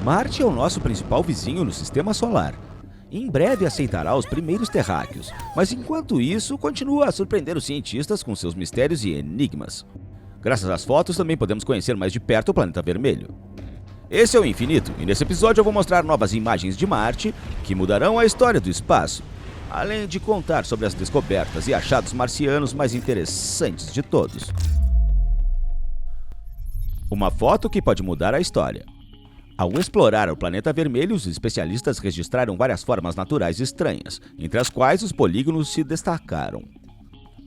Marte é o nosso principal vizinho no Sistema Solar. Em breve aceitará os primeiros terráqueos, mas enquanto isso, continua a surpreender os cientistas com seus mistérios e enigmas. Graças às fotos, também podemos conhecer mais de perto o planeta vermelho. Esse é o Infinito, e nesse episódio eu vou mostrar novas imagens de Marte que mudarão a história do espaço, além de contar sobre as descobertas e achados marcianos mais interessantes de todos. Uma foto que pode mudar a história. Ao explorar o planeta vermelho, os especialistas registraram várias formas naturais estranhas, entre as quais os polígonos se destacaram.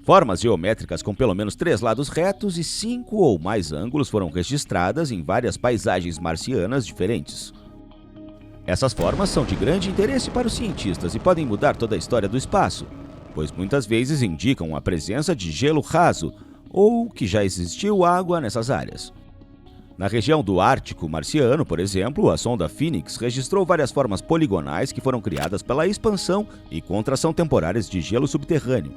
Formas geométricas com pelo menos 3 lados retos e 5 ou mais ângulos foram registradas em várias paisagens marcianas diferentes. Essas formas são de grande interesse para os cientistas e podem mudar toda a história do espaço, pois muitas vezes indicam a presença de gelo raso ou que já existiu água nessas áreas. Na região do Ártico marciano, por exemplo, a sonda Phoenix registrou várias formas poligonais que foram criadas pela expansão e contração temporárias de gelo subterrâneo.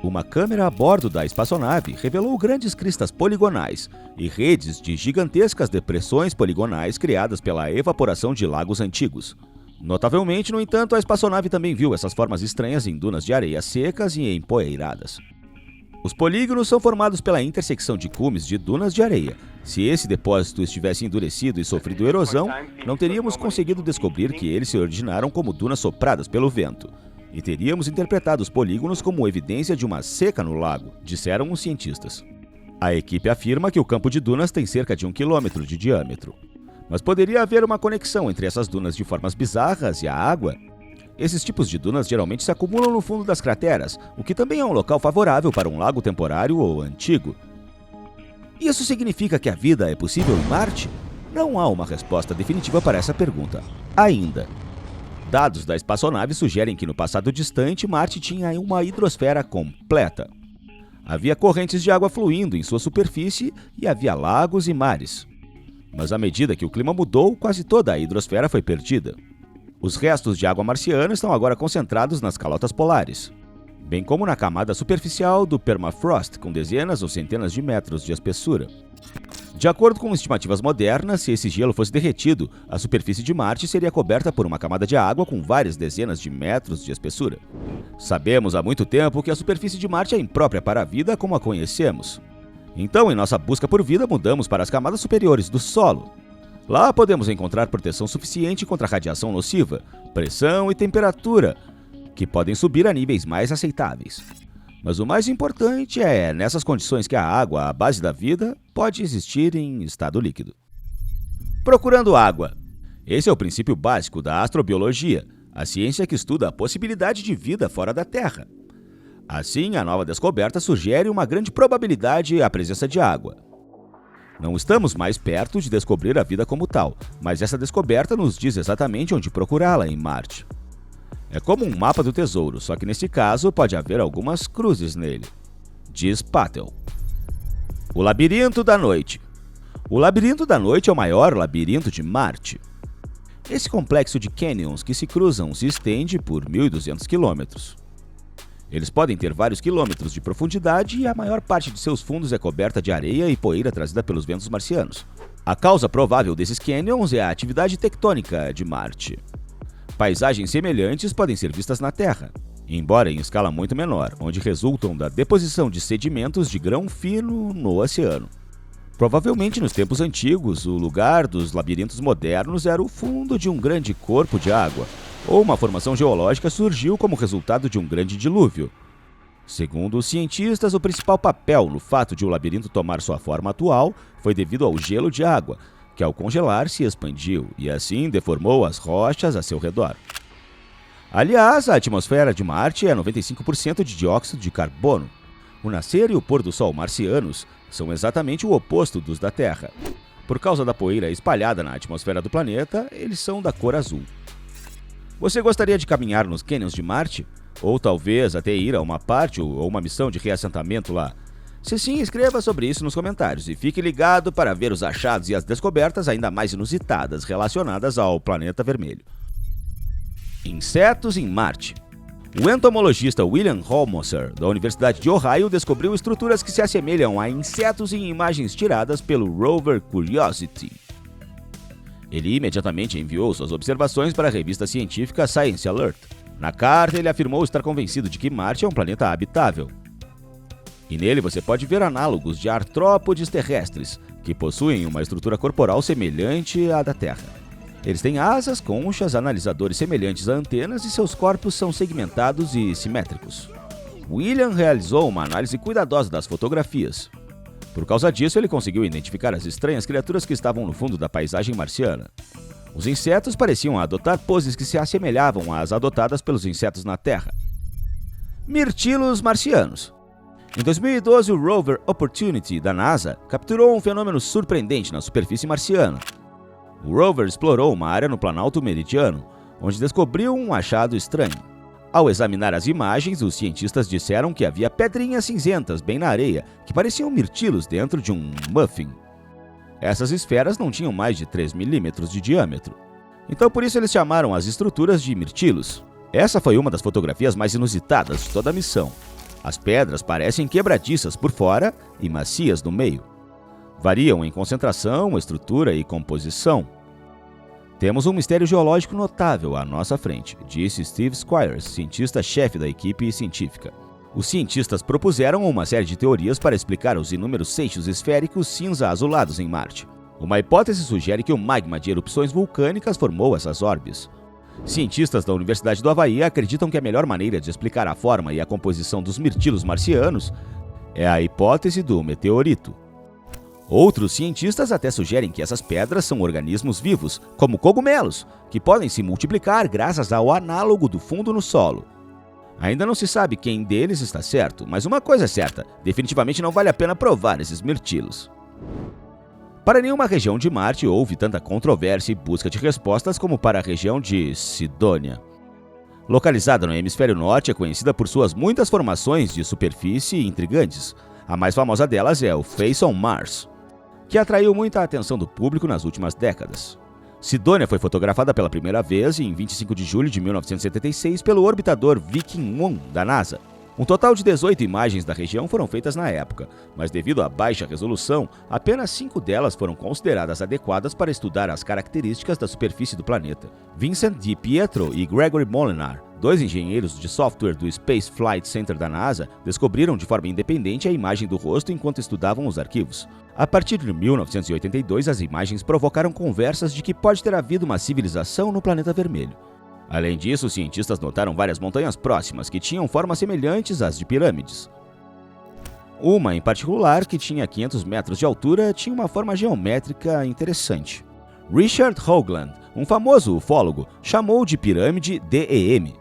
Uma câmera a bordo da espaçonave revelou grandes cristas poligonais e redes de gigantescas depressões poligonais criadas pela evaporação de lagos antigos. Notavelmente, no entanto, a espaçonave também viu essas formas estranhas em dunas de areia secas e empoeiradas. Os polígonos são formados pela intersecção de cumes de dunas de areia. Se esse depósito estivesse endurecido e sofrido erosão, não teríamos conseguido descobrir que eles se originaram como dunas sopradas pelo vento. E teríamos interpretado os polígonos como evidência de uma seca no lago, disseram os cientistas. A equipe afirma que o campo de dunas tem cerca de 1 quilômetro de diâmetro. Mas poderia haver uma conexão entre essas dunas de formas bizarras e a água? Esses tipos de dunas geralmente se acumulam no fundo das crateras, o que também é um local favorável para um lago temporário ou antigo. Isso significa que a vida é possível em Marte? Não há uma resposta definitiva para essa pergunta, ainda. Dados da espaçonave sugerem que no passado distante, Marte tinha uma hidrosfera completa. Havia correntes de água fluindo em sua superfície e havia lagos e mares. Mas à medida que o clima mudou, quase toda a hidrosfera foi perdida. Os restos de água marciana estão agora concentrados nas calotas polares, bem como na camada superficial do permafrost, com dezenas ou centenas de metros de espessura. De acordo com estimativas modernas, se esse gelo fosse derretido, a superfície de Marte seria coberta por uma camada de água com várias dezenas de metros de espessura. Sabemos há muito tempo que a superfície de Marte é imprópria para a vida como a conhecemos. Então, em nossa busca por vida, mudamos para as camadas superiores do solo. Lá podemos encontrar proteção suficiente contra a radiação nociva, pressão e temperatura, que podem subir a níveis mais aceitáveis. Mas o mais importante é nessas condições que a água, a base da vida, pode existir em estado líquido. Procurando água. Esse é o princípio básico da astrobiologia, a ciência que estuda a possibilidade de vida fora da Terra. Assim, a nova descoberta sugere uma grande probabilidade à presença de água. Não estamos mais perto de descobrir a vida como tal, mas essa descoberta nos diz exatamente onde procurá-la em Marte. É como um mapa do tesouro, só que nesse caso pode haver algumas cruzes nele, diz Patel. O Labirinto da Noite. O Labirinto da Noite é o maior labirinto de Marte. Esse complexo de canyons que se cruzam se estende por 1.200 quilômetros. Eles podem ter vários quilômetros de profundidade e a maior parte de seus fundos é coberta de areia e poeira trazida pelos ventos marcianos. A causa provável desses canyons é a atividade tectônica de Marte. Paisagens semelhantes podem ser vistas na Terra, embora em escala muito menor, onde resultam da deposição de sedimentos de grão fino no oceano. Provavelmente nos tempos antigos, o lugar dos labirintos modernos era o fundo de um grande corpo de água, ou uma formação geológica surgiu como resultado de um grande dilúvio. Segundo os cientistas, o principal papel no fato de o labirinto tomar sua forma atual foi devido ao gelo de água, que ao congelar se expandiu e assim deformou as rochas a seu redor. Aliás, a atmosfera de Marte é 95% de dióxido de carbono. O nascer e o pôr do sol marcianos são exatamente o oposto dos da Terra. Por causa da poeira espalhada na atmosfera do planeta, eles são da cor azul. Você gostaria de caminhar nos cânions de Marte? Ou talvez até ir a uma parte ou uma missão de reassentamento lá? Se sim, escreva sobre isso nos comentários e fique ligado para ver os achados e as descobertas ainda mais inusitadas relacionadas ao planeta vermelho. Insetos em Marte. O entomologista William Holmoser, da Universidade de Ohio, descobriu estruturas que se assemelham a insetos em imagens tiradas pelo rover Curiosity. Ele imediatamente enviou suas observações para a revista científica Science Alert. Na carta, ele afirmou estar convencido de que Marte é um planeta habitável. E nele você pode ver análogos de artrópodes terrestres, que possuem uma estrutura corporal semelhante à da Terra. Eles têm asas, conchas, analisadores semelhantes a antenas e seus corpos são segmentados e simétricos. William realizou uma análise cuidadosa das fotografias. Por causa disso, ele conseguiu identificar as estranhas criaturas que estavam no fundo da paisagem marciana. Os insetos pareciam adotar poses que se assemelhavam às adotadas pelos insetos na Terra. Mirtilos marcianos. Em 2012, o rover Opportunity da NASA capturou um fenômeno surpreendente na superfície marciana. O rover explorou uma área no Planalto Meridiano, onde descobriu um achado estranho. Ao examinar as imagens, os cientistas disseram que havia pedrinhas cinzentas bem na areia, que pareciam mirtilos dentro de um muffin. Essas esferas não tinham mais de 3 milímetros de diâmetro. Então por isso eles chamaram as estruturas de mirtilos. Essa foi uma das fotografias mais inusitadas de toda a missão. As pedras parecem quebradiças por fora e macias no meio. Variam em concentração, estrutura e composição. Temos um mistério geológico notável à nossa frente, disse Steve Squires, cientista-chefe da equipe científica. Os cientistas propuseram uma série de teorias para explicar os inúmeros seixos esféricos cinza-azulados em Marte. Uma hipótese sugere que o magma de erupções vulcânicas formou essas órbes. Cientistas da Universidade do Havaí acreditam que a melhor maneira de explicar a forma e a composição dos mirtilos marcianos é a hipótese do meteorito. Outros cientistas até sugerem que essas pedras são organismos vivos, como cogumelos, que podem se multiplicar graças ao análogo do fundo no solo. Ainda não se sabe quem deles está certo, mas uma coisa é certa, definitivamente não vale a pena provar esses mirtilos. Para nenhuma região de Marte houve tanta controvérsia e busca de respostas como para a região de Sidônia. Localizada no hemisfério norte, é conhecida por suas muitas formações de superfície intrigantes. A mais famosa delas é o Face on Mars, que atraiu muita atenção do público nas últimas décadas. Sidônia foi fotografada pela primeira vez em 25 de julho de 1976 pelo orbitador Viking 1 da NASA. Um total de 18 imagens da região foram feitas na época, mas devido à baixa resolução, apenas 5 delas foram consideradas adequadas para estudar as características da superfície do planeta. Vincent Di Pietro e Gregory Molinar, dois engenheiros de software do Space Flight Center da NASA, descobriram de forma independente a imagem do rosto enquanto estudavam os arquivos. A partir de 1982, as imagens provocaram conversas de que pode ter havido uma civilização no planeta vermelho. Além disso, os cientistas notaram várias montanhas próximas que tinham formas semelhantes às de pirâmides. Uma, em particular, que tinha 500 metros de altura, tinha uma forma geométrica interessante. Richard Hoagland, um famoso ufólogo, chamou de pirâmide DEM.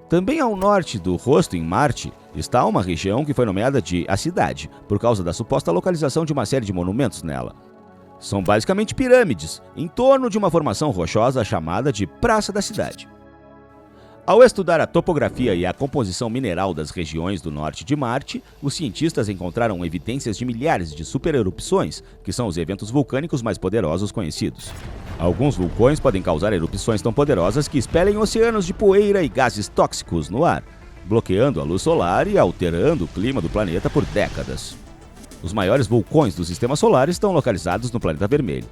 Também ao norte do rosto, em Marte, está uma região que foi nomeada de A Cidade, por causa da suposta localização de uma série de monumentos nela. São basicamente pirâmides, em torno de uma formação rochosa chamada de Praça da Cidade. Ao estudar a topografia e a composição mineral das regiões do norte de Marte, os cientistas encontraram evidências de milhares de supererupções, que são os eventos vulcânicos mais poderosos conhecidos. Alguns vulcões podem causar erupções tão poderosas que expelem oceanos de poeira e gases tóxicos no ar, bloqueando a luz solar e alterando o clima do planeta por décadas. Os maiores vulcões do Sistema Solar estão localizados no planeta vermelho.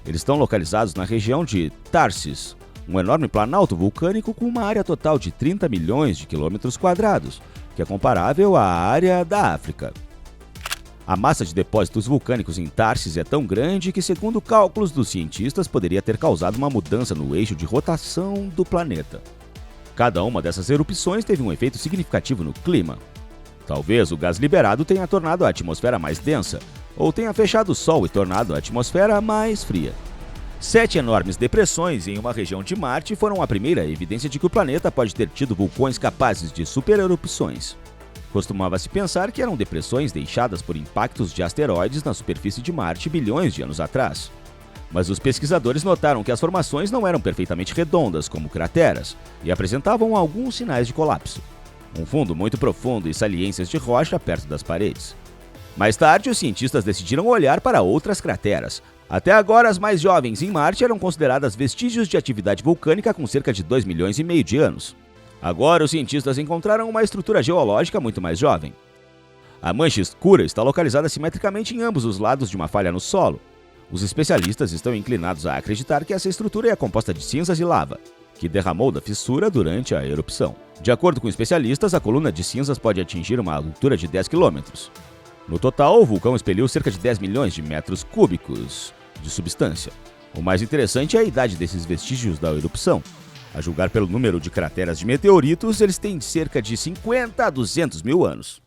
Eles estão localizados na região de Tharsis, um enorme planalto vulcânico com uma área total de 30 milhões de quilômetros quadrados, que é comparável à área da África. A massa de depósitos vulcânicos em Tharsis é tão grande que, segundo cálculos dos cientistas, poderia ter causado uma mudança no eixo de rotação do planeta. Cada uma dessas erupções teve um efeito significativo no clima. Talvez o gás liberado tenha tornado a atmosfera mais densa, ou tenha fechado o Sol e tornado a atmosfera mais fria. 7 enormes depressões em uma região de Marte foram a primeira evidência de que o planeta pode ter tido vulcões capazes de supererupções. Costumava-se pensar que eram depressões deixadas por impactos de asteroides na superfície de Marte bilhões de anos atrás. Mas os pesquisadores notaram que as formações não eram perfeitamente redondas como crateras e apresentavam alguns sinais de colapso. Um fundo muito profundo e saliências de rocha perto das paredes. Mais tarde, os cientistas decidiram olhar para outras crateras. Até agora, as mais jovens em Marte eram consideradas vestígios de atividade vulcânica com cerca de 2,5 milhões de anos. Agora, os cientistas encontraram uma estrutura geológica muito mais jovem. A mancha escura está localizada simetricamente em ambos os lados de uma falha no solo. Os especialistas estão inclinados a acreditar que essa estrutura é composta de cinzas e lava, que derramou da fissura durante a erupção. De acordo com especialistas, a coluna de cinzas pode atingir uma altura de 10 km. No total, o vulcão expeliu cerca de 10 milhões de metros cúbicos de substância. O mais interessante é a idade desses vestígios da erupção. A julgar pelo número de crateras de meteoritos, eles têm cerca de 50 a 200 mil anos.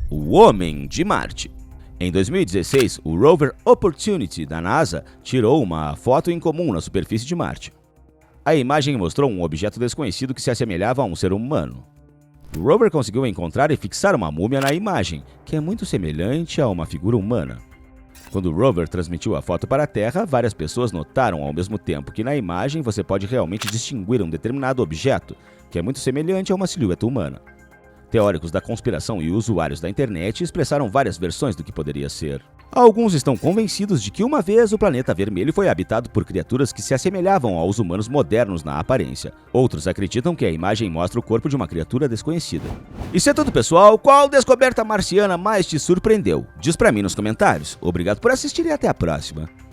O Homem de Marte. Em 2016, o rover Opportunity da NASA tirou uma foto incomum na superfície de Marte. A imagem mostrou um objeto desconhecido que se assemelhava a um ser humano. O rover conseguiu encontrar e fixar uma múmia na imagem, que é muito semelhante a uma figura humana. Quando o rover transmitiu a foto para a Terra, várias pessoas notaram ao mesmo tempo que na imagem você pode realmente distinguir um determinado objeto, que é muito semelhante a uma silhueta humana. Teóricos da conspiração e usuários da internet expressaram várias versões do que poderia ser. Alguns estão convencidos de que uma vez o planeta vermelho foi habitado por criaturas que se assemelhavam aos humanos modernos na aparência. Outros acreditam que a imagem mostra o corpo de uma criatura desconhecida. Isso é tudo, pessoal. Qual descoberta marciana mais te surpreendeu? Diz pra mim nos comentários. Obrigado por assistir e até a próxima.